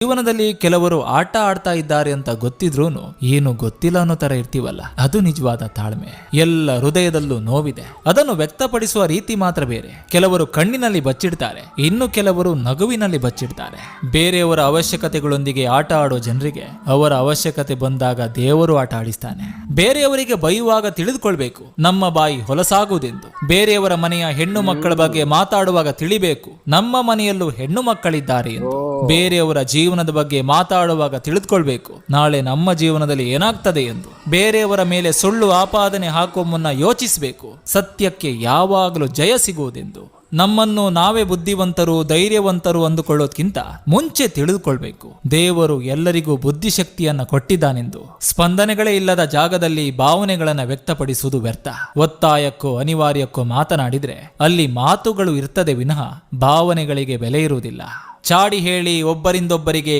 ಜೀವನದಲ್ಲಿ ಕೆಲವರು ಆಟ ಆಡ್ತಾ ಇದ್ದಾರೆ ಅಂತ ಗೊತ್ತಿದ್ರೂನು ಏನು ಗೊತ್ತಿಲ್ಲ ಅನ್ನೋ ತರ ಇರ್ತೀವಲ್ಲ, ಅದು ನಿಜವಾದ ತಾಳ್ಮೆ. ಎಲ್ಲ ಹೃದಯದಲ್ಲೂ ನೋವಿದೆ, ಅದನ್ನು ವ್ಯಕ್ತಪಡಿಸುವ ರೀತಿ ಮಾತ್ರ ಬೇರೆ. ಕೆಲವರು ಕಣ್ಣಿನಲ್ಲಿ ಬಚ್ಚಿಡ್ತಾರೆ, ಇನ್ನು ಕೆಲವರು ನಗುವಿನಲ್ಲಿ ಬಚ್ಚಿಡ್ತಾರೆ. ಬೇರೆಯವರ ಅವಶ್ಯಕತೆಗಳೊಂದಿಗೆ ಆಟ ಆಡೋ ಜನರಿಗೆ ಅವರ ಅವಶ್ಯಕತೆ ಬಂದಾಗ ದೇವರು ಆಟ ಆಡಿಸ್ತಾನೆ. ಬೇರೆಯವರಿಗೆ ಬೈಯುವಾಗ ತಿಳಿದುಕೊಳ್ಬೇಕು ನಮ್ಮ ಬಾಯಿ ಹೊಲಸಾಗುವುದೆಂದು. ಬೇರೆಯವರ ಮನೆಯ ಹೆಣ್ಣು ಮಕ್ಕಳ ಬಗ್ಗೆ ಮಾತಾಡುವಾಗ ತಿಳಿಬೇಕು ನಮ್ಮ ಮನೆಯಲ್ಲೂ ಹೆಣ್ಣು ಮಕ್ಕಳಿದ್ದಾರೆ ಎಂದು. ಬೇರೆಯವರ ಜೀವನದ ಬಗ್ಗೆ ಮಾತಾಡುವಾಗ ತಿಳಿದುಕೊಳ್ಬೇಕು ನಾಳೆ ನಮ್ಮ ಜೀವನದಲ್ಲಿ ಏನಾಗ್ತದೆ ಎಂದು. ಬೇರೆಯವರ ಮೇಲೆ ಸುಳ್ಳು ಆಪಾದನೆ ಹಾಕುವ ಮುನ್ನ ಯೋಚಿಸಬೇಕು ಸತ್ಯಕ್ಕೆ ಯಾವಾಗಲೂ ಜಯ ಸಿಗುವುದೆಂದು. ನಮ್ಮನ್ನು ನಾವೇ ಬುದ್ಧಿವಂತರು ಧೈರ್ಯವಂತರು ಅಂದುಕೊಳ್ಳೋದ್ಕಿಂತ ಮುಂಚೆ ತಿಳಿದುಕೊಳ್ಬೇಕು ದೇವರು ಎಲ್ಲರಿಗೂ ಬುದ್ಧಿಶಕ್ತಿಯನ್ನ ಕೊಟ್ಟಿದ್ದಾನೆಂದು. ಸ್ಪಂದನೆಗಳೇ ಇಲ್ಲದ ಜಾಗದಲ್ಲಿ ಭಾವನೆಗಳನ್ನ ವ್ಯಕ್ತಪಡಿಸುವುದು ವ್ಯರ್ಥ. ಒತ್ತಾಯಕ್ಕೋ ಅನಿವಾರ್ಯಕ್ಕೋ ಮಾತನಾಡಿದ್ರೆ ಅಲ್ಲಿ ಮಾತುಗಳು ಇರ್ತದೆ ವಿನಃ ಭಾವನೆಗಳಿಗೆ ಬೆಲೆ ಇರುವುದಿಲ್ಲ. ಚಾಡಿ ಹೇಳಿ ಒಬ್ಬರಿಂದೊಬ್ಬರಿಗೆ